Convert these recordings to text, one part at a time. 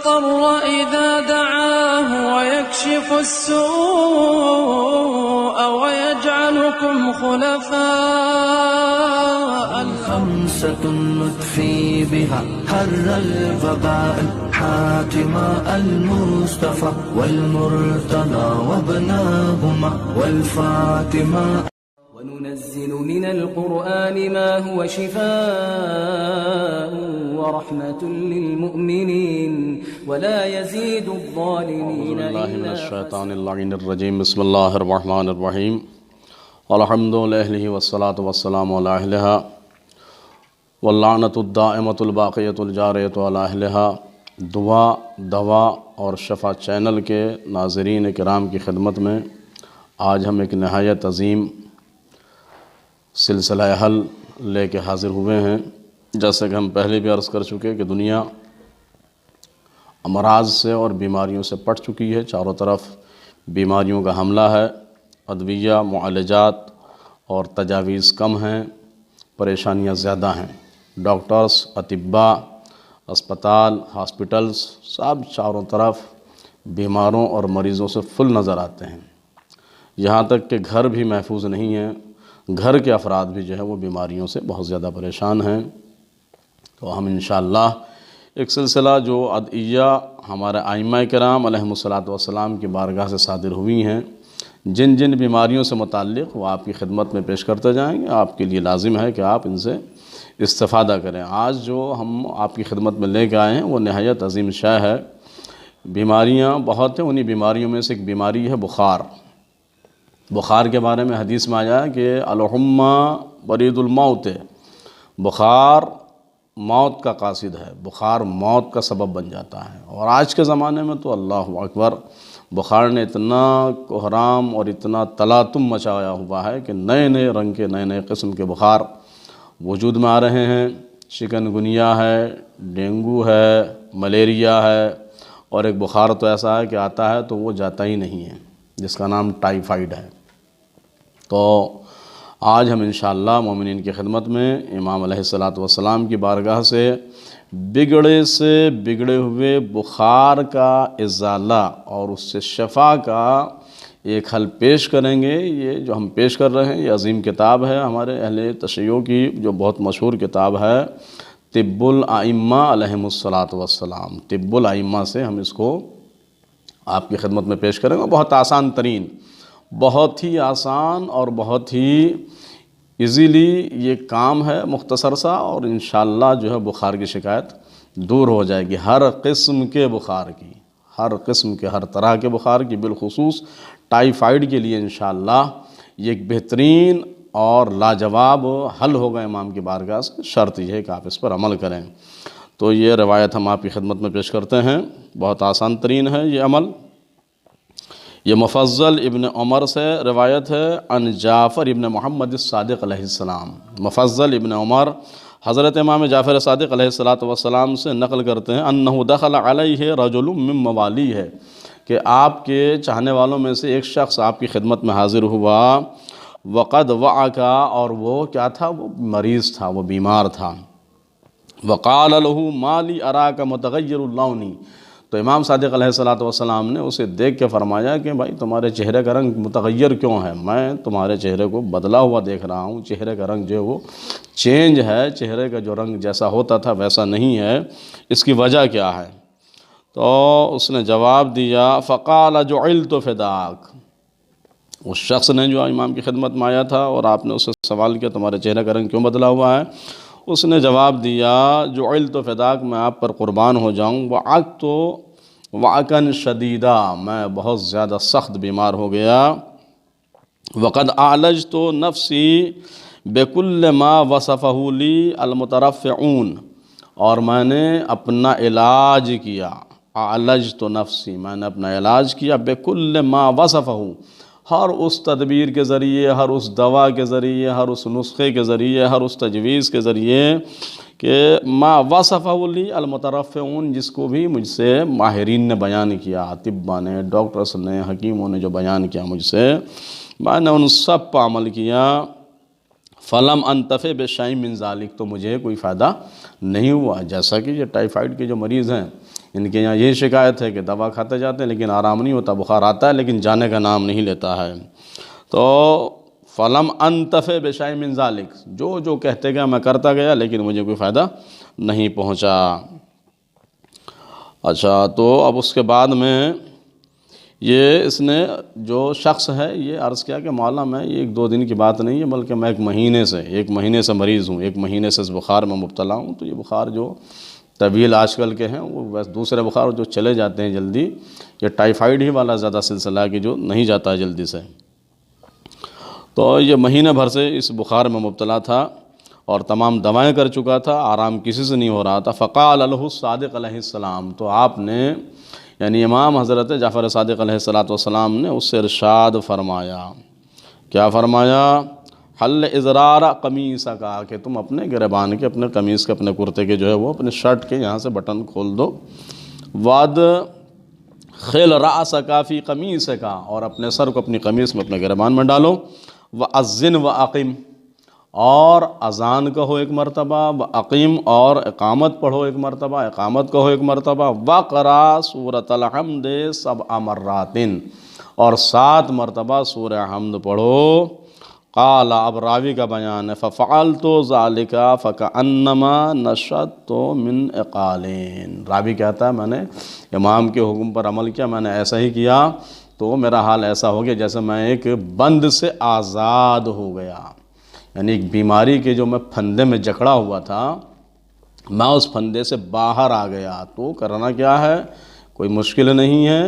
المضطر إذا دعاه ويكشف السوء ويجعلكم خلفاء خمسة نطفي بها حر الوباء حاتم المصطفى والمرتضى وابناهما والفاطمة. وننزل من القرآن ما هو شفاء ورحمة للمؤمنين ولا يزيد الظالمين إلا من الشيطان اللعين الرجيم. بسم الله الرحمن الرحيم. الحمد لله والصلاة والسلام على أهلها واللعنة الدائمة الباقية الجارية على أهلها. دعا دوا اور شفا چینل کے ناظرین کرام کی خدمت میں آج ہم ایک نہایت عظیم سلسلہ حل لے کے حاضر ہوئے ہیں. جیسے کہ ہم پہلے بھی عرض کر چکے کہ دنیا امراض سے اور بیماریوں سے پٹ چکی ہے. چاروں طرف بیماریوں کا حملہ ہے. ادویہ معالجات اور تجاویز کم ہیں، پریشانیاں زیادہ ہیں. ڈاکٹرز، اطباء، اسپتال، ہاسپٹلز سب چاروں طرف بیماروں اور مریضوں سے فل نظر آتے ہیں. یہاں تک کہ گھر بھی محفوظ نہیں ہیں. گھر کے افراد بھی جو ہے وہ بیماریوں سے بہت زیادہ پریشان ہیں. تو ہم انشاءاللہ ایک سلسلہ جو ادعیہ ہمارے ائمہ کرام علیہم الصلاۃ والسلام کی بارگاہ سے صادر ہوئی ہیں، جن جن بیماریوں سے متعلق وہ آپ کی خدمت میں پیش کرتے جائیں گے. آپ کے لیے لازم ہے کہ آپ ان سے استفادہ کریں. آج جو ہم آپ کی خدمت میں لے کے آئے ہیں وہ نہایت عظیم شے ہے. بیماریاں بہت ہیں. انہی بیماریوں میں سے ایک بیماری ہے بخار. بخار کے بارے میں حدیث میں آیا کہ الحمہ برید الموت، بخار موت کا قاصد ہے، بخار موت کا سبب بن جاتا ہے. اور آج کے زمانے میں تو اللہ اکبر، بخار نے اتنا کوہرام اور اتنا تلاطم مچایا ہوا ہے کہ نئے نئے رنگ کے نئے نئے قسم کے بخار وجود میں آ رہے ہیں. چکن گنیا ہے، ڈینگو ہے، ملیریا ہے، اور ایک بخار تو ایسا ہے کہ آتا ہے تو وہ جاتا ہی نہیں ہے، جس کا نام ٹائیفائیڈ ہے. تو آج ہم انشاءاللہ مومنین کی خدمت میں امام علیہ الصلاۃ والسلام کی بارگاہ سے بگڑے ہوئے بخار کا ازالہ اور اس سے شفا کا ایک حل پیش کریں گے. یہ جو ہم پیش کر رہے ہیں یہ عظیم کتاب ہے ہمارے اہل تشیع کی، جو بہت مشہور کتاب ہے طب الائمہ علیہم الصلاۃ والسلام. طب الائمہ سے ہم اس کو آپ کی خدمت میں پیش کریں گے. بہت آسان ترین، بہت ہی آسان اور بہت ہی ایزیلی یہ کام ہے، مختصر سا، اور انشاءاللہ جو ہے بخار کی شکایت دور ہو جائے گی. ہر قسم کے بخار کی، ہر قسم کے، ہر طرح کے بخار کی، بالخصوص ٹائیفائیڈ کے لیے انشاءاللہ یہ ایک بہترین اور لاجواب حل ہوگا امام کی بارگاہ سے. شرط یہ ہے کہ آپ اس پر عمل کریں. تو یہ روایت ہم آپ کی خدمت میں پیش کرتے ہیں. بہت آسان ترین ہے یہ عمل. یہ مفضل ابن عمر سے روایت ہے عن جعفر ابن محمد الصادق علیہ السلام. مفضل ابن عمر حضرت امام جعفر صادق علیہ السلام سے نقل کرتے ہیں انہ دخل علیہ رجل من موالیہ ہے کہ آپ کے چاہنے والوں میں سے ایک شخص آپ کی خدمت میں حاضر ہوا. وقد وعکا، اور وہ کیا تھا؟ وہ مریض تھا، وہ بیمار تھا. وقال له ما لی اراک متغیر اللون، تو امام صادق علیہ السلام نے اسے دیکھ کے فرمایا کہ بھائی تمہارے چہرے کا رنگ متغیر کیوں ہے؟ میں تمہارے چہرے کو بدلا ہوا دیکھ رہا ہوں. چہرے کا رنگ جو ہے وہ چینج ہے، چہرے کا جو رنگ جیسا ہوتا تھا ویسا نہیں ہے. اس کی وجہ کیا ہے؟ تو اس نے جواب دیا فقال جعلت فداک. اس شخص نے جو امام کی خدمت میں آیا تھا اور آپ نے اس سے سوال کیا تمہارے چہرے کا رنگ کیوں بدلا ہوا ہے، اس نے جواب دیا جعلت فداک، میں آپ پر قربان ہو جاؤں. وعکت وعکن شدیدہ، میں بہت زیادہ سخت بیمار ہو گیا. وقد اعلجت نفسی بکل ما وصفہ لی المترفعون، اور میں نے اپنا علاج کیا. اعلجت نفسی، میں نے اپنا علاج کیا بکل ما وصفہ، ہر اس تدبیر کے ذریعے، ہر اس دوا کے ذریعے، ہر اس نسخے کے ذریعے، ہر اس تجویز کے ذریعے کہ ما وصفہ لی المترفعون، جس کو بھی مجھ سے ماہرین نے بیان کیا، اطباء نے، ڈاکٹرز نے، حکیموں نے جو بیان کیا مجھ سے، میں نے ان سب پر عمل کیا. فلم انتفع بشیء من ذلک، تو مجھے کوئی فائدہ نہیں ہوا. جیسا کہ یہ ٹائیفائیڈ کے جو مریض ہیں ان کے یہاں یہی شکایت ہے کہ دوا کھاتے جاتے ہیں لیکن آرام نہیں ہوتا، بخار آتا ہے لیکن جانے کا نام نہیں لیتا ہے۔ تو فلم انتفع بشیء من ذلک، جو کہتے گیا میں کرتا گیا لیکن مجھے کوئی فائدہ نہیں پہنچا۔ اچھا، تو اب اس کے بعد میں یہ اس نے جو شخص ہے یہ عرض کیا کہ مولانا میں یہ 1-2 دن کی بات نہیں ہے بلکہ میں 1 مہینے سے مریض ہوں، 1 مہینے سے اس بخار میں مبتلا ہوں۔ تو یہ بخار جو طویل آج کل کے ہیں وہ بس دوسرے بخار جو چلے جاتے ہیں جلدی، یہ ٹائیفائیڈ ہی والا زیادہ سلسلہ ہے کہ جو نہیں جاتا ہے جلدی سے۔ تو یہ مہینے بھر سے اس بخار میں مبتلا تھا اور تمام دوائیں کر چکا تھا، آرام کسی سے نہیں ہو رہا تھا۔ فقال له الصادق علیہ السلام، تو آپ نے یعنی امام حضرت جعفر صادق علیہ السلام نے اس سے ارشاد فرمایا، کیا فرمایا؟ حل ازرار قمیص کا، کہ تم اپنے گریبان کے، اپنے قمیص کے، اپنے کرتے کے جو ہے وہ اپنے شرٹ کے یہاں سے بٹن کھول دو۔ واد خل راس کا فی قمیص کا، اور اپنے سر کو اپنی قمیص میں، اپنے گریبان میں ڈالو۔ وَأَذِّن وَأَقِم، اور اذان کہو 1 مرتبہ، وَأَقِم، اور اقامت پڑھو 1 مرتبہ، اقامت کہو 1 مرتبہ۔ وَقْرَأْ سورۃ الحمد 7 مرات، اور 7 مرتبہ سورہ حمد پڑھو۔ قال، اب راوی کا بیان ہے، فَفَعَلْتُ ذَلِكَ فَكَأَنَّمَا نَشَطْتُ مِنْ عِقَالٍ، راوی کہتا ہے میں نے امام کے حکم پر عمل کیا، میں نے ایسا ہی کیا تو میرا حال ایسا ہو گیا جیسے میں ایک بند سے آزاد ہو گیا، یعنی ایک بیماری کے جو میں پھندے میں جکڑا ہوا تھا میں اس پھندے سے باہر آ گیا۔ تو کرنا کیا ہے، کوئی مشکل نہیں ہے،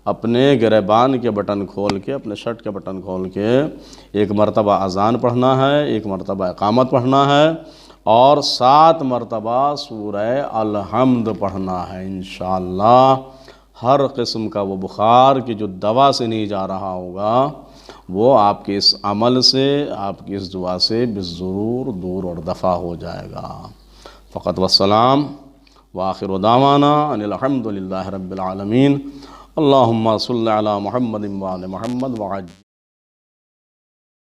اپنے گریبان کے بٹن کھول کے، اپنے شرٹ کے بٹن کھول کے 1 مرتبہ اذان پڑھنا ہے، 1 مرتبہ اقامت پڑھنا ہے، اور 7 مرتبہ سورہ الحمد پڑھنا ہے۔ انشاءاللہ ہر قسم کا وہ بخار کی جو دوا سے نہیں جا رہا ہوگا وہ آپ کے اس عمل سے، آپ کی اس دعا سے بالضرور دور اور دفع ہو جائے گا۔ فقط والسلام، وآخر دعوانا ان الحمد للہ رب العالمین۔ اللہم صل علی محمد وآل محمد وعجل